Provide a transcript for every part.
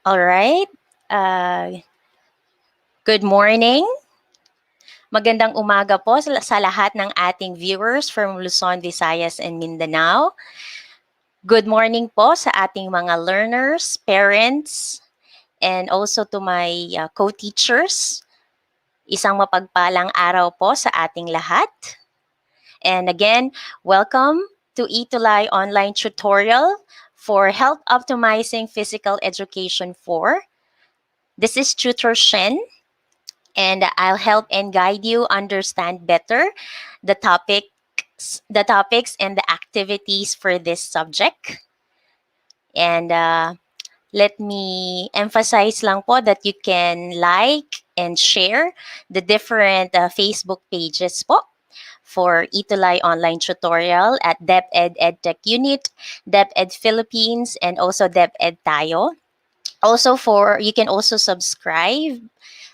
All right. Uh, Good morning. Magandang umaga po sa lahat ng ating viewers from Luzon, Visayas, and Mindanao. Good morning po sa ating mga learners, parents, and also to my co-teachers. Isang mapagpalang araw po sa ating lahat. And again, welcome to ETUlay online tutorial for Health Optimizing Physical Education 4. This is Tutor Shen. And I'll help and guide you understand better the topics and the activities for this subject. And let me emphasize lang po that you can like and share the different Facebook pages po for ETUlay online tutorial at DepEd Edtech Unit, DepEd Philippines, and also DepEd Tayo. Also you can also subscribe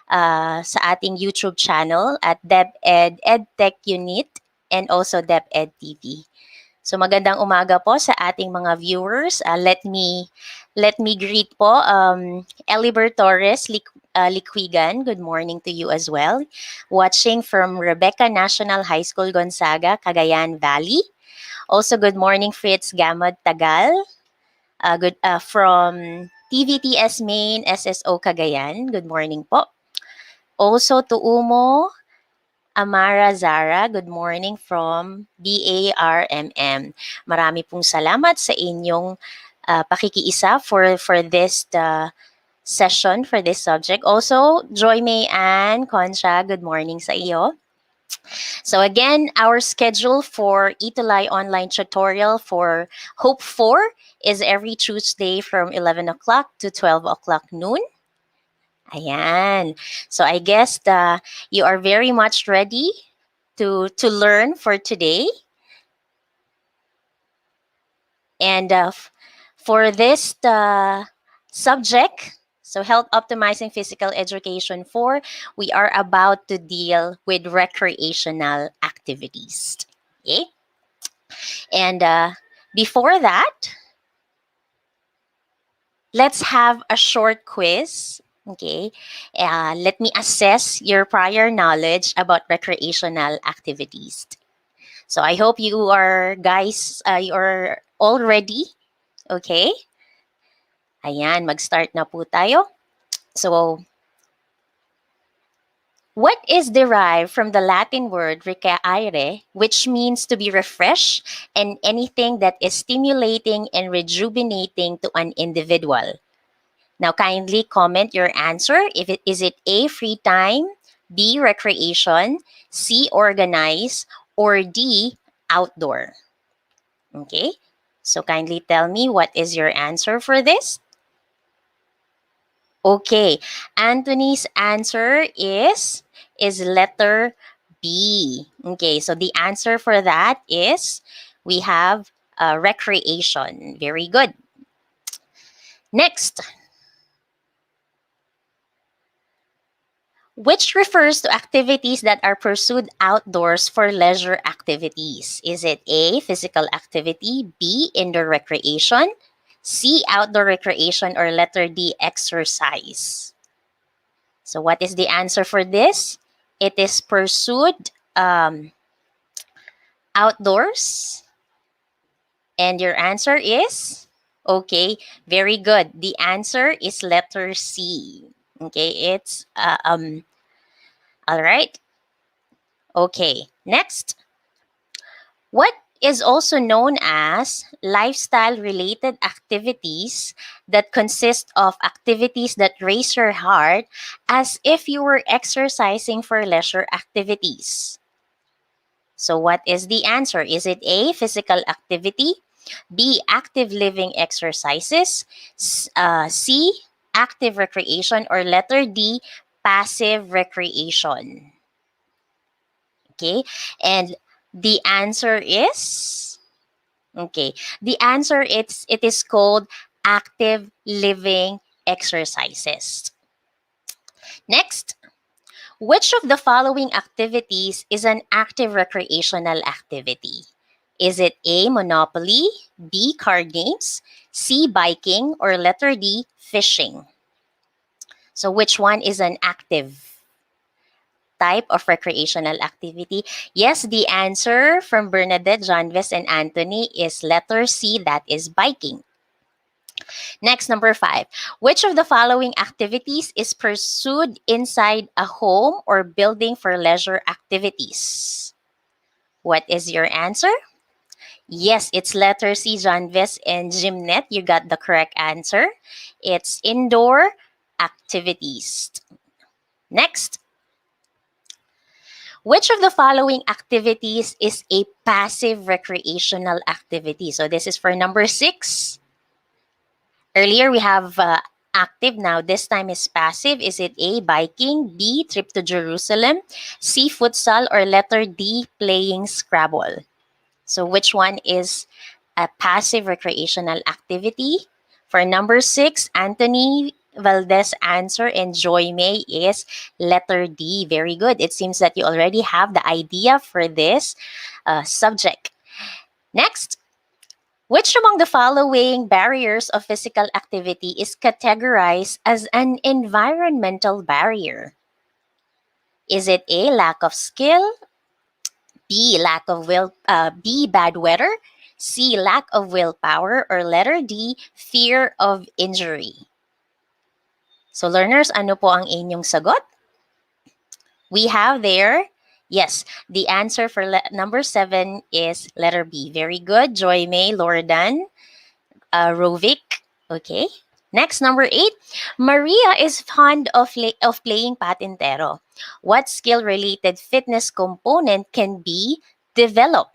sa ating YouTube channel at DepEd Edtech Unit and also DepEd TV. So magandang umaga po sa ating mga viewers. Let me greet po Eliber Torres Liquigan. Good morning to you as well. Watching from Rebecca National High School, Gonzaga, Cagayan Valley. Also good morning Fritz Gamad Tagal. From TVTS Main SSO Cagayan. Good morning po. Also to Umo Amara Zara, good morning from DARMM. Marami pong salamat sa inyong pakikiisa for this session, for this subject. Also, Joy May Ann Concha, good morning sa iyo. So again, our schedule for ETUlay online tutorial for Hope 4 is every Tuesday from 11 o'clock to 12 o'clock noon. Ayan. So I guess you are very much ready to learn for today. And for this subject, so Health Optimizing Physical Education 4, we are about to deal with recreational activities. Okay? And before that, let's have a short quiz. Okay, let me assess your prior knowledge about recreational activities. So I hope you are you're all ready. Okay? Ayan, mag-start na po tayo. So, what is derived from the Latin word recreare, which means to be refreshed and anything that is stimulating and rejuvenating to an individual? Now, kindly comment your answer. Is it A, free time, B, recreation, C, organize, or D, outdoor? Okay, so kindly tell me what is your answer for this. Okay, Anthony's answer is letter B. Okay, so the answer for that is we have recreation. Very good. Next. Which refers to activities that are pursued outdoors for leisure activities. Is it A, physical activity, B, indoor recreation, C, outdoor recreation, or letter D, exercise? So what is the answer for this? It is pursued outdoors. And your answer is? Okay, very good. The answer is letter C. Okay, it's all right. Okay, next. What is also known as lifestyle-related activities that consist of activities that raise your heart as if you were exercising for leisure activities? So what is the answer? Is it A, physical activity, B, active living exercises, C, active recreation, or letter D, passive recreation? Okay, and the answer is, okay, the answer it is called active living exercises. Next, which of the following activities is an active recreational activity? Is it A, Monopoly, B, card games, C, biking, or letter D, fishing? So which one is an active type of recreational activity? Yes, the answer from Bernadette, Jonves, and Anthony is letter C, that is biking. Next, number 5. Which of the following activities is pursued inside a home or building for leisure activities? What is your answer? Yes, it's letter C, Jonves and Gymnet. You got the correct answer. It's indoor activities. Next, which of the following activities is a passive recreational activity? So this is for number 6. Earlier we have active. Now this time is passive. Is it A, biking, B, trip to Jerusalem, C, futsal, or letter D, playing Scrabble? So which one is a passive recreational activity? For number 6, Anthony Valdez answer and Joy May is letter D. Very good. It seems that you already have the idea for this subject. Next, which among the following barriers of physical activity is categorized as an environmental barrier? Is it A, lack of skill, B, B, bad weather, C, lack of willpower, or letter D, fear of injury? So learners, ano po ang inyong sagot? We have there, yes, the answer for number 7 is letter B. Very good. Joy May, Lordan, Rovic. Okay. Next, number 8. Maria is fond of playing patintero. What skill-related fitness component can be developed?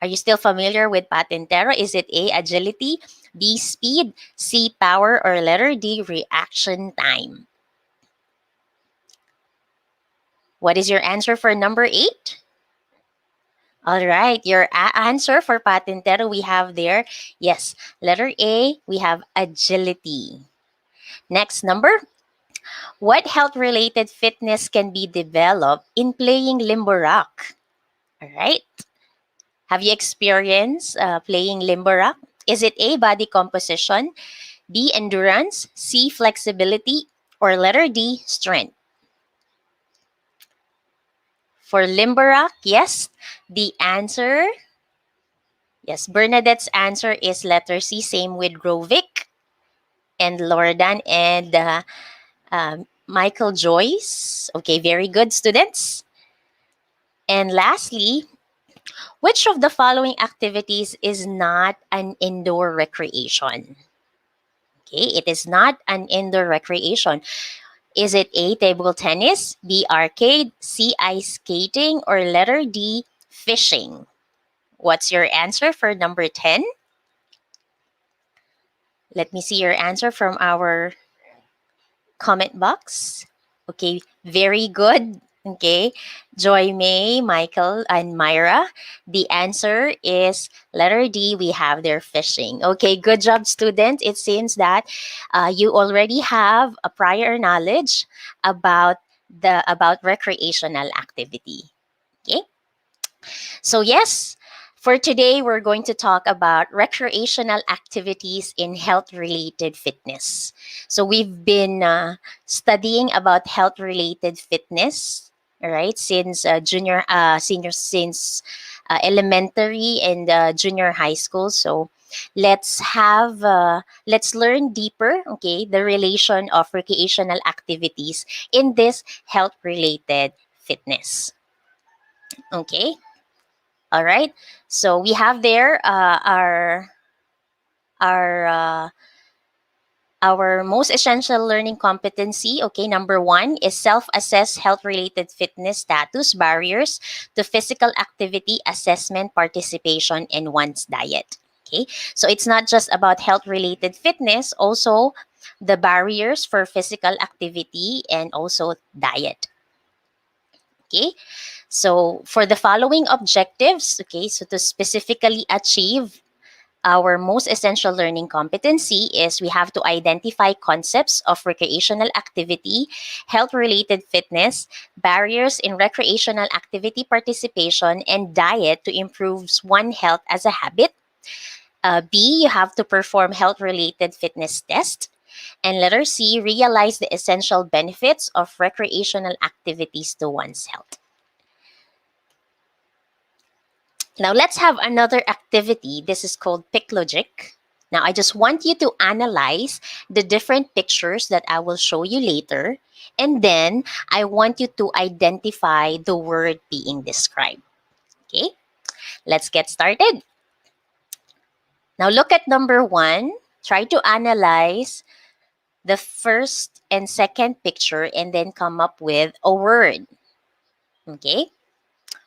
Are you still familiar with patintero? Is it A, agility, B, speed, C, power, or letter D, reaction time? What is your answer for number 8? All right, your answer for patintero we have there. Yes, letter A, we have agility. Next number. What health-related fitness can be developed in playing limbo rock? All right. Have you experienced playing limbo rock? Is it A, body composition, B, endurance, C, flexibility, or letter D, strength? For limbo rock, yes, the answer, yes, Bernadette's answer is letter C, same with Rovic and Lordan and Michael Joyce. Okay, very good, students. And lastly, which of the following activities is not an indoor recreation? Okay, it is not an indoor recreation. Is it A, table tennis, B, arcade, C, ice skating, or letter D, fishing? What's your answer for number 10? Let me see your answer from our comment box. Okay, very good. Okay, Joy May, Michael, and Myra. The answer is letter D. We have their fishing. Okay, good job, student. It seems that you already have a prior knowledge about recreational activity. Okay, so yes. For today, we're going to talk about recreational activities in health-related fitness. So we've been studying about health-related fitness, all right, since since elementary and junior high school. So let's learn deeper, okay, the relation of recreational activities in this health-related fitness. Okay. All right. So we have there our uh, our most essential learning competency. Okay, number 1 is self-assess health-related fitness status, barriers to physical activity, assessment, participation, and one's diet. Okay, so it's not just about health-related fitness, also the barriers for physical activity and also diet. Okay, so for the following objectives, okay, so to specifically achieve our most essential learning competency is we have to identify concepts of recreational activity, health-related fitness, barriers in recreational activity participation, and diet to improve one's health as a habit. B, you have to perform health-related fitness test. And letter C, realize the essential benefits of recreational activities to one's health. Now let's have another activity. This is called PICLOGIC. Now I just want you to analyze the different pictures that I will show you later. And then I want you to identify the word being described. Okay, let's get started. Now look at number 1. Try to analyze the first and second picture and then come up with a word. Okay,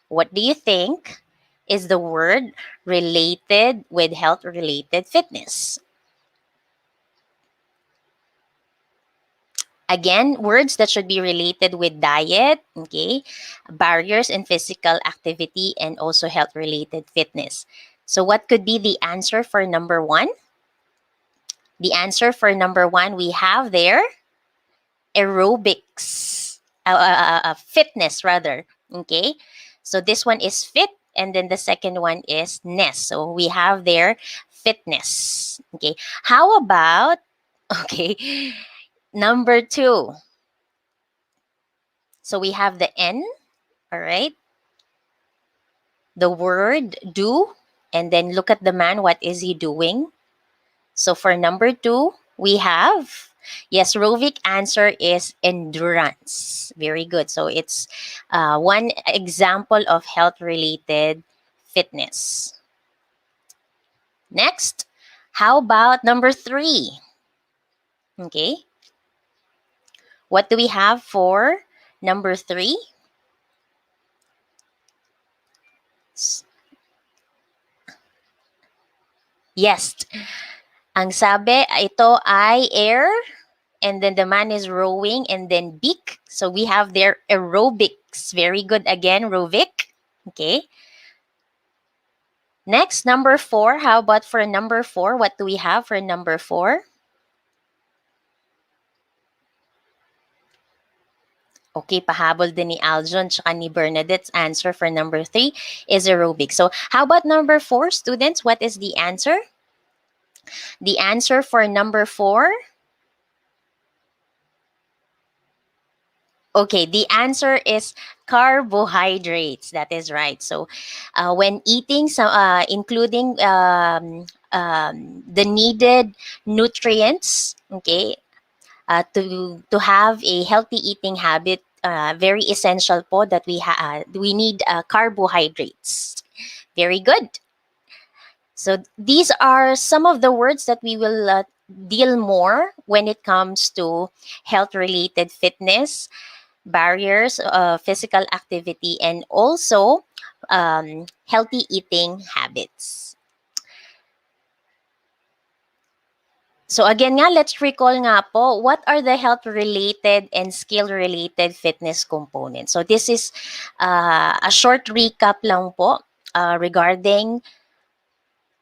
what do you think is the word related with health-related fitness? Again, words that should be related with diet, okay, barriers in physical activity, and also health-related fitness. So what could be the answer for number 1? The answer for number 1, we have there aerobics, fitness rather, okay? So this one is fit, and then the second one is ness. So we have there fitness, okay? How about, okay, number 2? So we have the N, all right? The word do, and then look at the man, what is he doing? So for number 2, we have, yes, Rovic answer is endurance. Very good. So it's one example of health-related fitness. Next, how about number 3? Okay. What do we have for number 3? Yes. Ang sabi, ito ay air, and then the man is rowing, and then beak. So we have there aerobics. Very good again, Rovic. Okay. Next, number 4. How about for number 4? What do we have for number 4? Okay, pahabol din ni Aljon tsaka ni Bernadette's answer for number 3 is aerobic. So how about number 4, students? What is the answer? The answer for number 4? Okay, the answer is carbohydrates. That is right. So when eating, some, including the needed nutrients, okay, to have a healthy eating habit, very essential po that we need carbohydrates. Very good. So these are some of the words that we will deal more when it comes to health-related fitness, barriers, physical activity, and also healthy eating habits. So again nga, let's recall nga po, what are the health-related and skill-related fitness components? So this is a short recap lang po regarding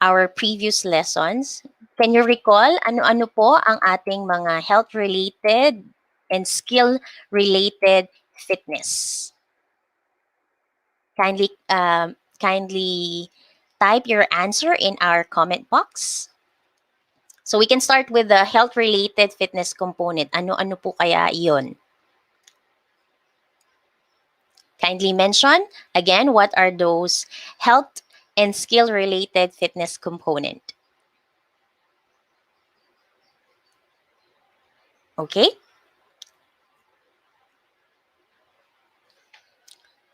our previous lessons. Can you recall ano-ano po ang ating mga health-related and skill-related fitness? Kindly type your answer in our comment box. So we can start with the health-related fitness component. Ano-ano po kaya iyon? Kindly mention, again, what are those health and skill-related fitness component? Okay?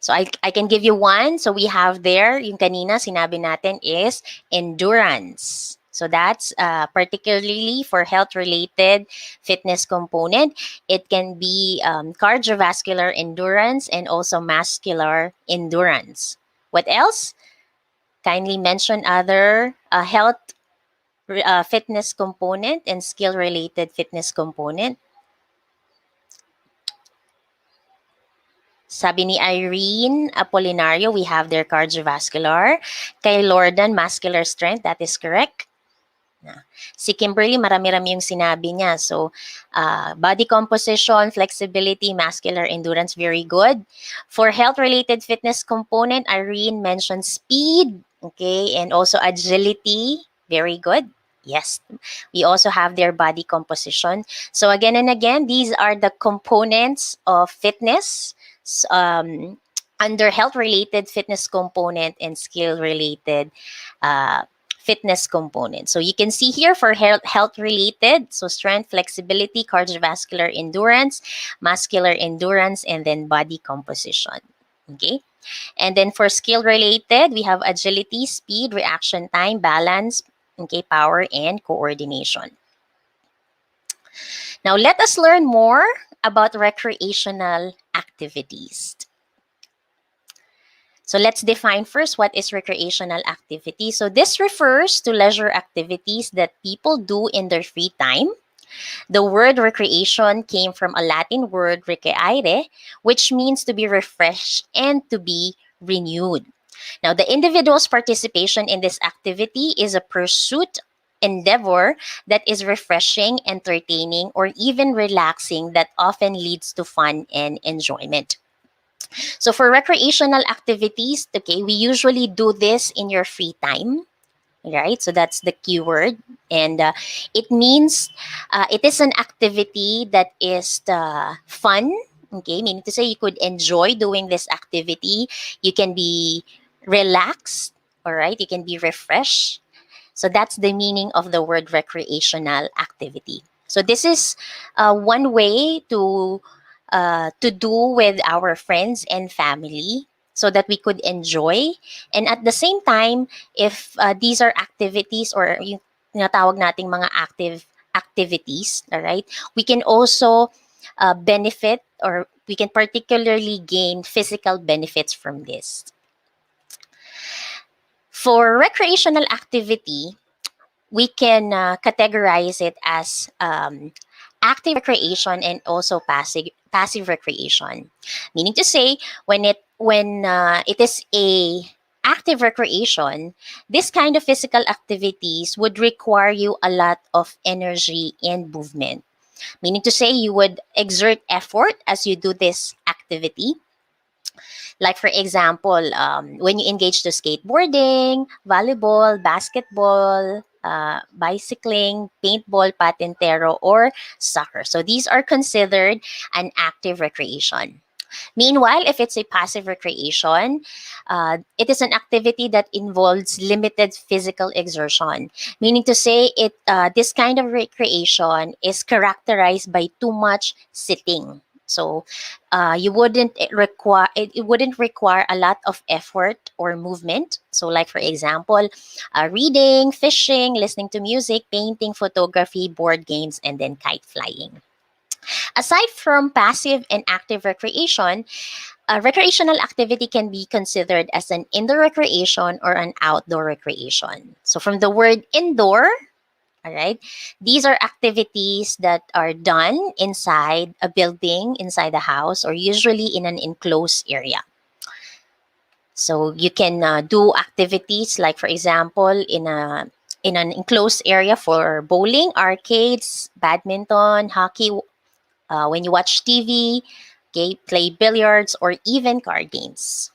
So I can give you one. So we have there, yung kanina sinabi natin is endurance. So that's particularly for health-related fitness component. It can be cardiovascular endurance and also muscular endurance. What else? Kindly mention other health fitness component and skill-related fitness component. Sabi ni Irene Apolinario, we have their cardiovascular. Kay Lordan, muscular strength. That is correct. Si Kimberly, marami-rami yung sinabi niya. So, body composition, flexibility, muscular endurance, very good. For health-related fitness component, Irene mentioned speed, okay, and also agility, very good. Yes, we also have their body composition. So again and again, these are the components of fitness. Under health-related fitness component and skill-related uh, fitness component. So you can see here for health-related, so strength, flexibility, cardiovascular endurance, muscular endurance, and then body composition. Okay. And then for skill related, we have agility, speed, reaction time, balance, okay, power, and coordination. Now let us learn more about recreational activities. So let's define first what is recreational activity. So this refers to leisure activities that people do in their free time. The word recreation came from a Latin word recreare, which means to be refreshed and to be renewed. Now, the individual's participation in this activity is a pursuit endeavor that is refreshing, entertaining, or even relaxing that often leads to fun and enjoyment. So for recreational activities, okay, we usually do this in your free time, right? So that's the keyword. And it means it is an activity that is fun, okay? Meaning to say you could enjoy doing this activity. You can be relaxed, all right? You can be refreshed. So that's the meaning of the word recreational activity. So this is one way to do with our friends and family so that we could enjoy. And at the same time, if these are activities or yung tinatawag nating mga active activities, all right, we can also benefit or we can particularly gain physical benefits from this. For recreational activity, we can categorize it as active recreation and also passive recreation. Meaning to say, when it is a active recreation, this kind of physical activities would require you a lot of energy and movement. Meaning to say, you would exert effort as you do this activity. Like for example, when you engage to skateboarding, volleyball, basketball, bicycling, paintball, patintero, or soccer. So these are considered an active recreation. Meanwhile, if it's a passive recreation, it is an activity that involves limited physical exertion. Meaning to say, this kind of recreation is characterized by too much sitting. So you wouldn't require it wouldn't require a lot of effort or movement. So like for example, reading, fishing, listening to music, painting, photography, board games, and then kite flying. Aside from passive and active recreation, recreational activity can be considered as an indoor recreation or an outdoor recreation. So from the word indoor, all right, these are activities that are done inside a building, inside a house, or usually in an enclosed area. So you can do activities like, for example, in an enclosed area for bowling, arcades, badminton, hockey, when you watch TV, okay, play billiards, or even card games.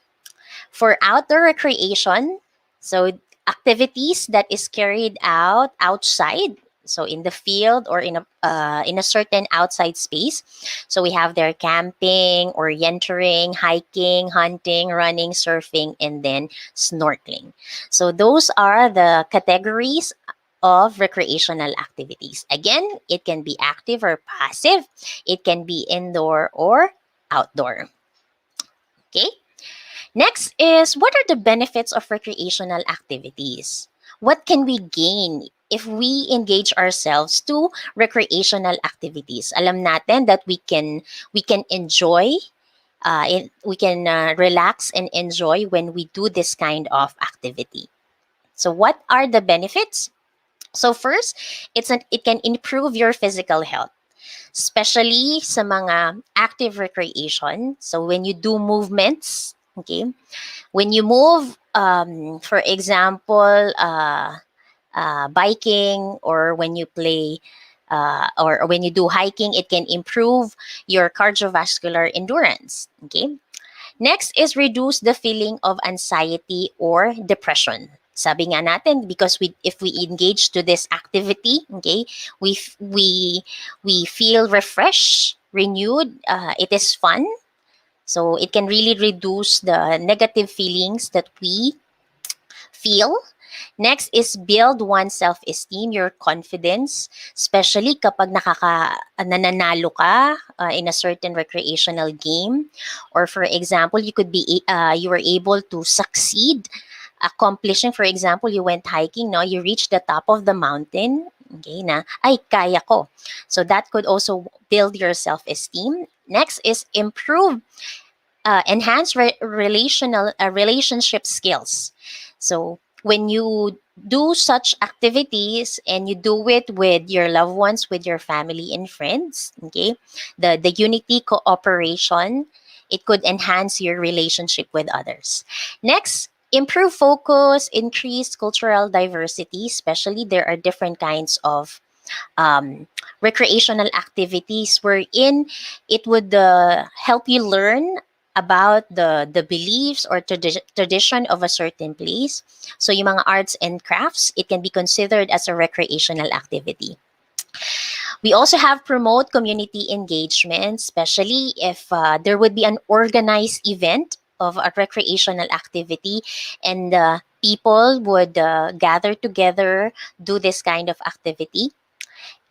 For outdoor recreation, so activities that is carried out outside, so in the field or in a certain outside space. So we have there camping, orienteering, hiking, hunting, running, surfing, and then snorkeling. So those are the categories of recreational activities. Again, it can be active or passive. It can be indoor or outdoor. Okay. Next is, what are the benefits of recreational activities? What can we gain if we engage ourselves to recreational activities? Alam natin that we can enjoy, we can relax and enjoy when we do this kind of activity. So what are the benefits? So first, it can improve your physical health, especially sa mga active recreation. So when you do movements, okay, when you move, for example, biking, or when you play, or when you do hiking, it can improve your cardiovascular endurance. Okay. Next is reduce the feeling of anxiety or depression. Sabi nga natin, because if we engage to this activity, okay, we f- we feel refreshed, renewed. It is fun, so it can really reduce the negative feelings that we feel. Next is build one's self-esteem, your confidence, especially kapag nananalo ka in a certain recreational game, or for example, you were able to succeed accomplishing, for example, you went hiking, no, you reached the top of the mountain, okay, na ay kaya ko. So that could also build your self-esteem. Next is enhance relationship skills. So when you do such activities and you do it with your loved ones, with your family and friends, okay, the unity cooperation, it could enhance your relationship with others. Next, improve focus, increase cultural diversity, especially there are different kinds of recreational activities wherein it would help you learn about the beliefs or tradition of a certain place. So yung mga arts and crafts, it can be considered as a recreational activity. We also have promote community engagement, especially if there would be an organized event of a recreational activity, and people would gather together, do this kind of activity.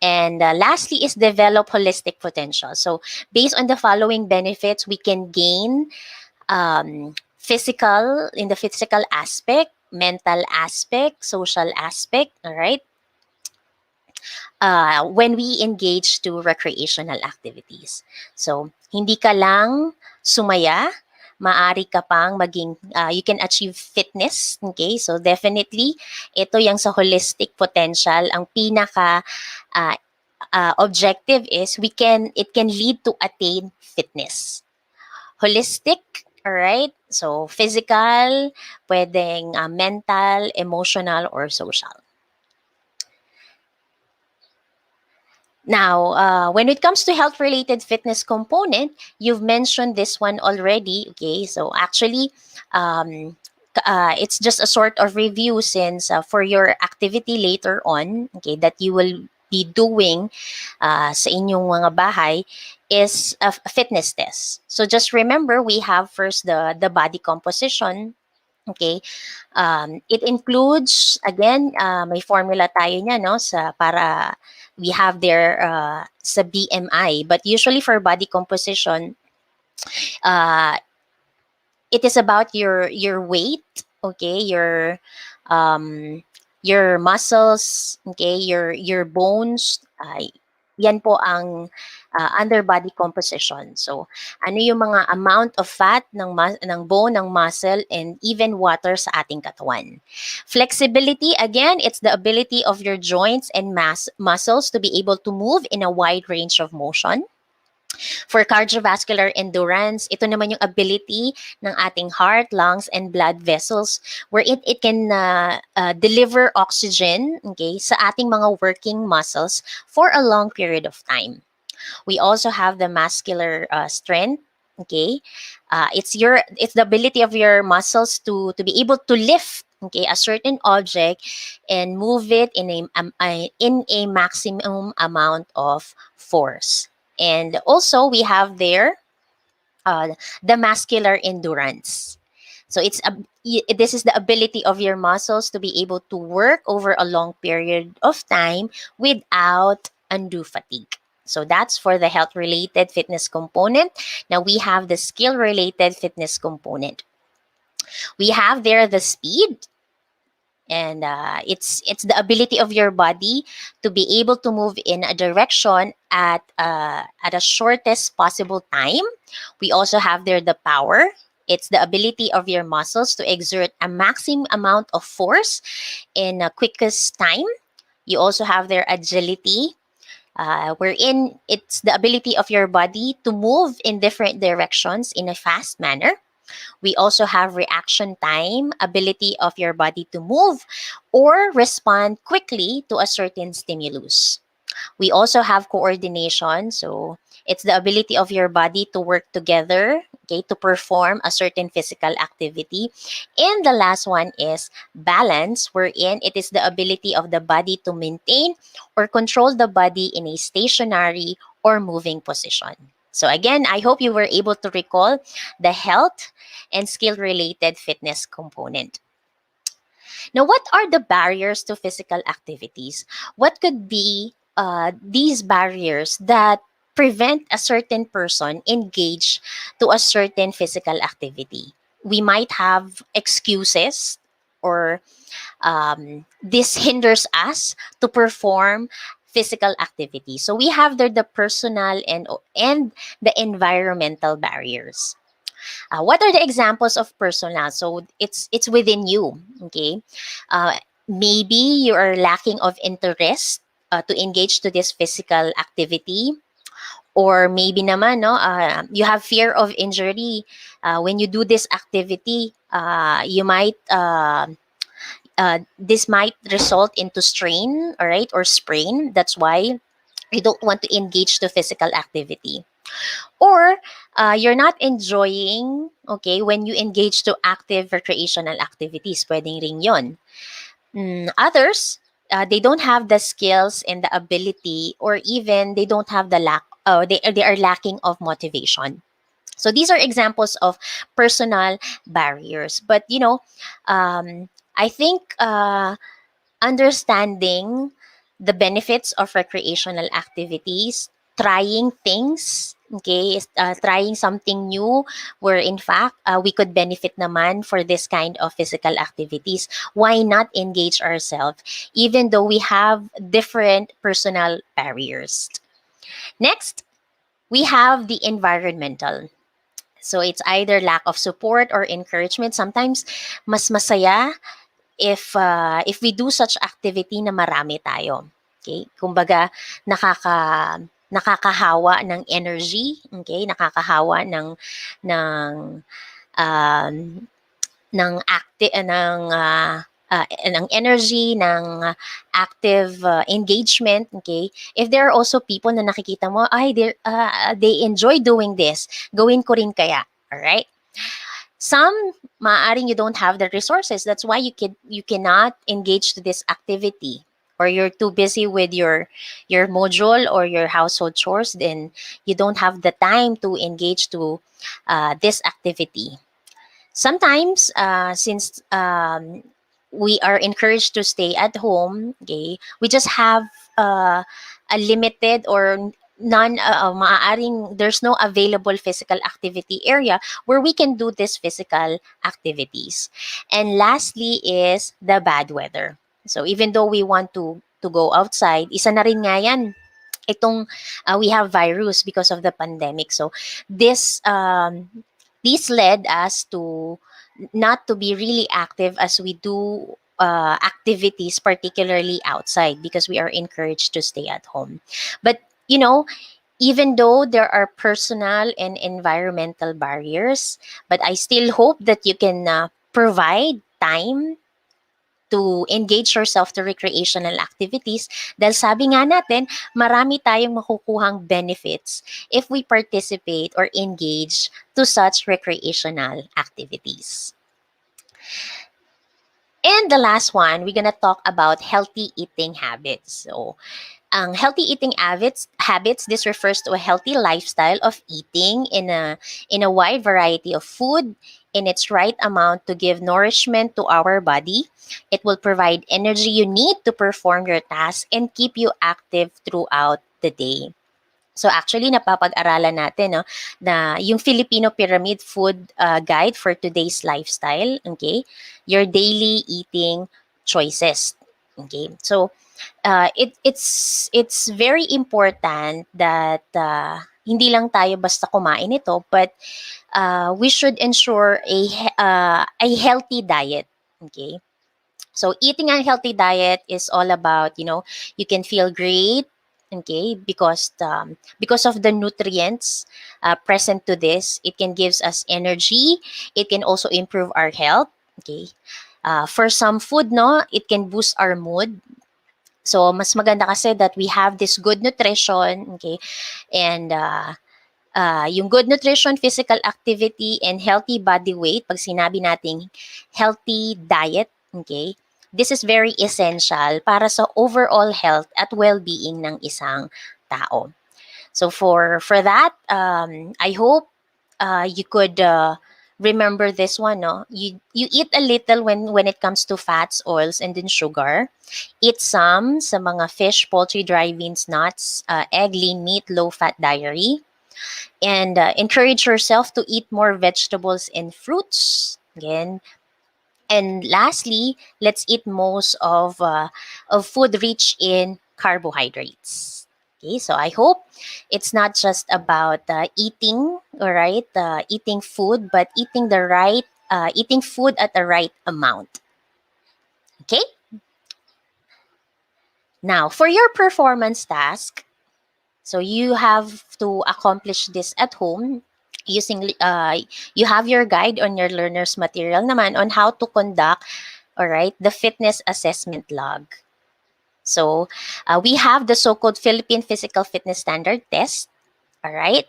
And lastly is develop holistic potential. So based on the following benefits, we can gain in the physical aspect, mental aspect, social aspect, all right? When we engage to recreational activities. So, hindi ka lang sumaya, maari ka pang you can achieve fitness, okay? So, definitely, ito yung sa holistic potential, ang pinaka objective is it can lead to attain fitness. Holistic, all right? So, physical, pwedeng mental, emotional, or social. Now, when it comes to health-related fitness component, you've mentioned this one already. Okay, so actually, it's just a sort of review since for your activity later on, okay, that you will be doing sa inyong mga bahay is a fitness test. So just remember, we have first the body composition. Okay, it includes again may formula tayo niya, no, para we have there sa BMI, but usually for body composition uh, it is about your weight, okay, your muscles, okay, your bones, yan po ang under body composition. So ano yung mga amount of fat ng bone, ng muscle, and even water sa ating katawan. Flexibility, again, it's the ability of your joints and muscles to be able to move in a wide range of motion. For cardiovascular endurance, ito naman yung ability ng ating heart, lungs, and blood vessels where it can deliver oxygen, okay, sa ating mga working muscles for a long period of time. We also have the muscular strength, okay. It's the ability of your muscles to be able to lift, okay, a certain object and move it in a maximum amount of force. And also we have there the muscular endurance. So this is the ability of your muscles to be able to work over a long period of time without undue fatigue. So that's for the health-related fitness component. Now we have the skill-related fitness component. We have there the speed, and it's the ability of your body to be able to move in a direction at a shortest possible time. We also have there the power. It's the ability of your muscles to exert a maximum amount of force in the quickest time. You also have their agility, wherein it's the ability of your body to move in different directions in a fast manner. We also have reaction time, ability of your body to move or respond quickly to a certain stimulus. We also have coordination. So It's the ability of your body to work together, okay, to perform a certain physical activity. And the last one is balance, wherein it is the ability of the body to maintain or control the body in a stationary or moving position. So again, I hope you were able to recall the health and skill-related fitness component. Now, what are the barriers to physical activities? What could be these barriers that prevent a certain person engage to a certain physical activity? We might have excuses, or this hinders us to perform physical activity. So we have there the personal and the environmental barriers. What are the examples of personal? So it's within you. Okay, maybe you are lacking of interest to engage to this physical activity, or maybe naman no, you have fear of injury. When you do this activity, you might this might result into strain, all right, or sprain. That's why you don't want to engage to physical activity. Or you're not enjoying, okay, when you engage to active recreational activities. Pwedeng ring yon. Others, they don't have the skills and the ability, or even they don't have the they are lacking of motivation. So these are examples of personal barriers. But I think understanding the benefits of recreational activities, trying things, okay, trying something new, where in fact we could benefit naman for this kind of physical activities. Why not engage ourselves, even though we have different personal barriers? Next, we have the environmental. So it's either lack of support or encouragement. Sometimes mas masaya if we do such activity na marami tayo. Okay? Kumbaga, nakakahawa ng energy, okay? Nakakahawa ng um, ng energy, ng active engagement, okay? If there are also people na nakikita mo, ay, they enjoy doing this, gawin ko rin kaya, all right? Some, maaaring you don't have the resources. That's why you cannot engage to this activity, or you're too busy with your module or your household chores. Then you don't have the time to engage to this activity. Sometimes, since we are encouraged to stay at home, okay, we just have a limited or maaaring there's no available physical activity area where we can do this physical activities. And lastly is the bad weather. So even though we want to go outside, isa na rin nga yan itong we have virus because of the pandemic. So this led us to not to be really active as we do activities, particularly outside, because we are encouraged to stay at home. But even though there are personal and environmental barriers, but I still hope that you can provide time to engage yourself to recreational activities, dahil sabi nga natin, marami tayong makukuhang benefits if we participate or engage to such recreational activities. And the last one, we're gonna talk about healthy eating habits. So, ang healthy eating habits, this refers to a healthy lifestyle of eating in a wide variety of food in its right amount to give nourishment to our body. It will provide energy you need to perform your tasks and keep you active throughout the day. So actually, napapag-aralan natin na yung Filipino Pyramid Food Guide for today's lifestyle, okay? Your daily eating choices. Okay? So it's very important that hindi lang tayo basta kumain ito, but we should ensure a healthy diet. Okay? So eating a healthy diet is all about, you can feel great, okay, because of the nutrients present to this. It can gives us energy. It can also improve our health. Okay. For some food, no, it can boost our mood. So, mas maganda kasi that we have this good nutrition, okay? And yung good nutrition, physical activity, and healthy body weight, pag sinabi nating healthy diet, okay? This is very essential para sa overall health at well-being ng isang tao. So for that, I hope you could remember this one. No, you eat a little when it comes to fats, oils, and then sugar. Eat some sa mga fish, poultry, dry beans, nuts, egg, lean meat, low-fat diary, and encourage yourself to eat more vegetables and fruits. Again, and lastly, let's eat most of food rich in carbohydrates. Okay, so I hope it's not just about eating, all right, eating food, but eating food at the right amount. Okay, now for your performance task, so you have to accomplish this at home using, you have your guide on your learner's material naman on how to conduct, all right, the fitness assessment log. So we have the so-called Philippine Physical Fitness Standard Test. All right.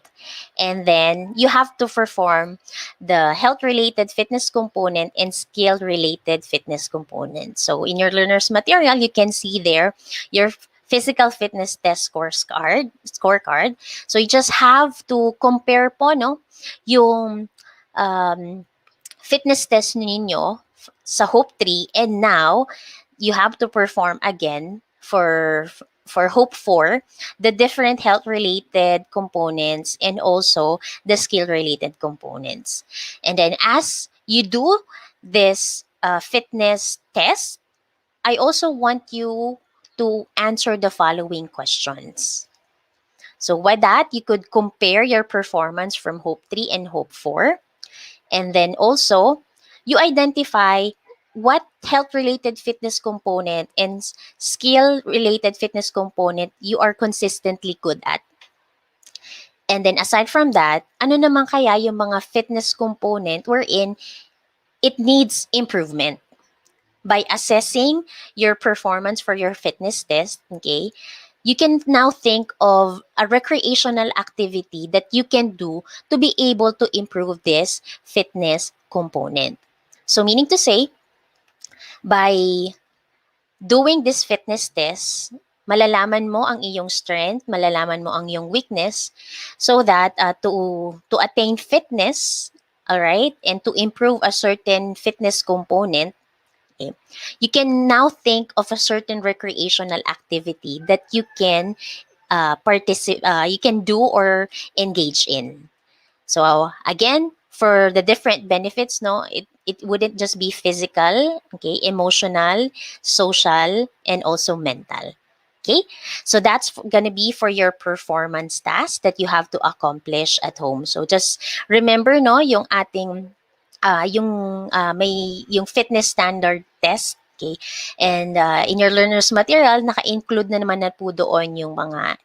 And then you have to perform the health-related fitness component and skill-related fitness component. So in your learner's material, you can see there your physical fitness test scorecard. So you just have to compare po, no, yung fitness test ninyo sa Hope 3, and now you have to perform again for Hope 4 the different health related components and also the skill related components. And then as you do this fitness test, I also want you to answer the following questions. So with that, you could compare your performance from Hope 3 and Hope 4. And then also, you identify what health-related fitness component and skill-related fitness component you are consistently good at. And then aside from that, ano naman kaya yung mga fitness component wherein it needs improvement? By assessing your performance for your fitness test, okay, you can now think of a recreational activity that you can do to be able to improve this fitness component. So meaning to say, by doing this fitness test, malalaman mo ang iyong strength, malalaman mo ang iyong weakness, so that to attain fitness, all right, and to improve a certain fitness component, okay, you can now think of a certain recreational activity that you can you can do or engage in. So again, for the different benefits, no, it wouldn't just be physical, okay, emotional, social, and also mental. Okay, so that's gonna be for your performance task that you have to accomplish at home. So just remember, no, yung ating may yung fitness standard test, okay, and in your learner's material, naka-include na naman na po doon yung mga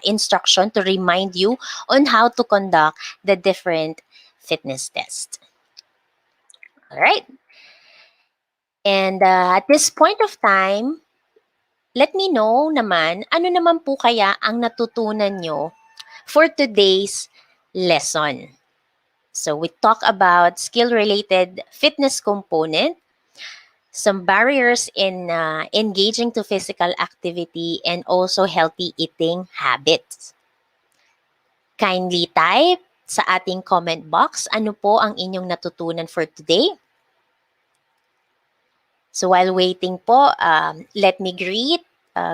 instruction to remind you on how to conduct the different fitness tests. All right. And at this point of time, let me know naman, ano naman po kaya ang natutunan nyo for today's lesson. So we talk about skill-related fitness component, some barriers in engaging to physical activity, and also healthy eating habits. Kindly type sa ating comment box ano po ang inyong natutunan for today. So while waiting po, let me greet,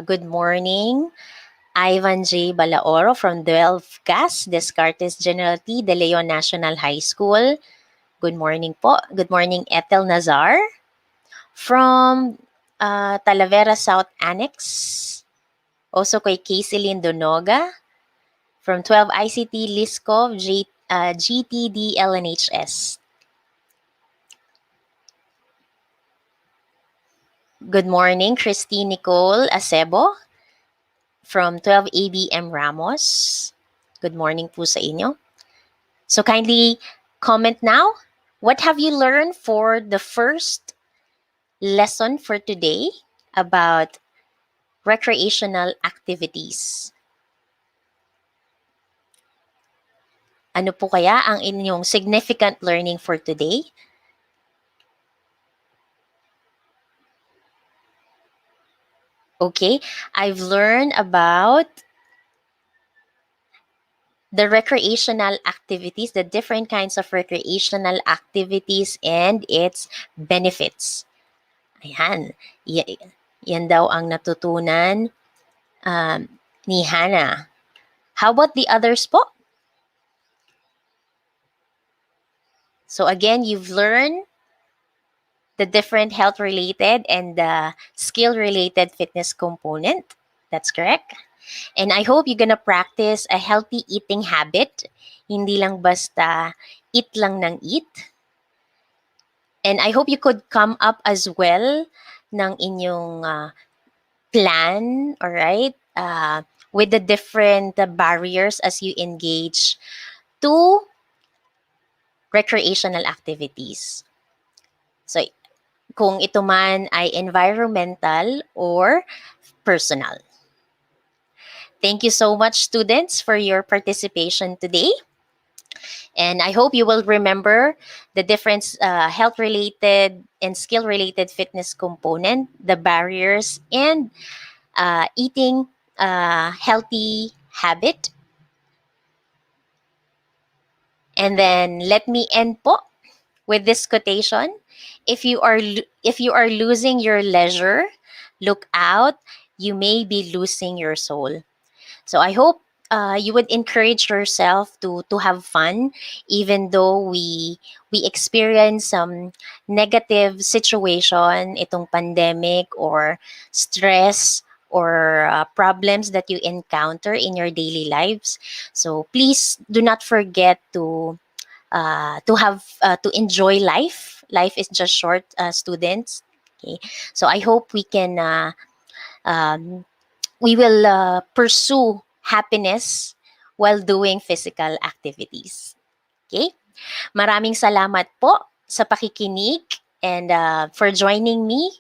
good morning, Ivan J. Balaoro from 12 Gas, Descartes General T. De Leon National High School. Good morning po. Good morning, Ethel Nazar from Talavera South Annex. Also kay Casey Lindonoga from 12 ICT Liskov GTD LNHS. Good morning, Christine Nicole Acebo from 12 ABM Ramos. Good morning po sa inyo. So kindly comment now. What have you learned for the first lesson for today about recreational activities. Ano po kaya ang inyong significant learning for today? Okay, I've learned about the recreational activities, the different kinds of recreational activities and its benefits. Ayan, yan daw ang natutunan ni Hannah. How about the others po? So again, you've learned the different health-related and the skill-related fitness component. That's correct. And I hope you're gonna practice a healthy eating habit. Hindi lang basta eat lang ng eat. And I hope you could come up as well ng inyong plan, all right, with the different barriers as you engage to recreational activities. So, kung ito man ay environmental or personal. Thank you so much, students, for your participation today. And I hope you will remember the different health-related and skill-related fitness component, the barriers, and eating healthy habit. And then let me end po with this quotation. If you are losing your leisure, look out, you may be losing your soul. So I hope you would encourage yourself to have fun, even though we experience some negative situation, itong pandemic or stress or problems that you encounter in your daily lives. So please do not forget to enjoy life. Life is just short, students. Okay, so I hope we can we will pursue happiness while doing physical activities. Okay? Maraming salamat po sa pakikinig and for joining me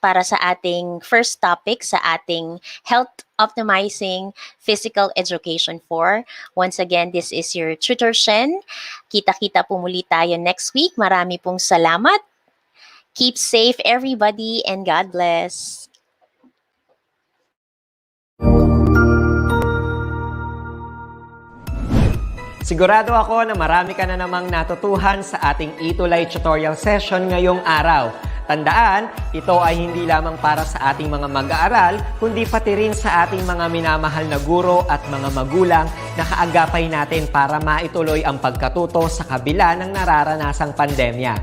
para sa ating first topic sa ating Health Optimizing Physical Education 4. Once again, this is your Tutor Shen. Kita-kita po muli tayo next week. Marami pong salamat. Keep safe everybody and God bless. Sigurado ako na marami ka na namang natutuhan sa ating ETUlay tutorial session ngayong araw. Tandaan, ito ay hindi lamang para sa ating mga mag-aaral, kundi pati rin sa ating mga minamahal na guro at mga magulang na kaagapay natin para maituloy ang pagkatuto sa kabila ng nararanasang pandemya.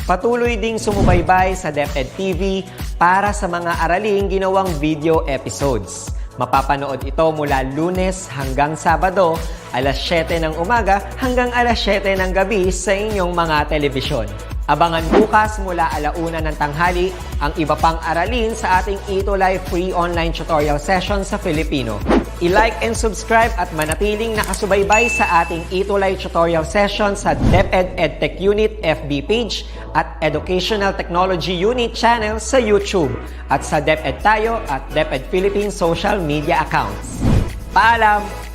Patuloy ding sumubaybay sa DepEd TV para sa mga araling ginawang video episodes. Mapapanood ito mula Lunes hanggang Sabado, alas 7 ng umaga hanggang alas 7 ng gabi sa inyong mga telebisyon. Abangan bukas mula 1:00 ng tanghali ang iba pang aralin sa ating ETUlay free online tutorial session sa Filipino. I-like and subscribe at manatiling nakasubaybay sa ating ETUlay tutorial session sa DepEd Edtech Unit FB page at Educational Technology Unit channel sa YouTube at sa DepEd Tayo at DepEd Philippines social media accounts. Paalam!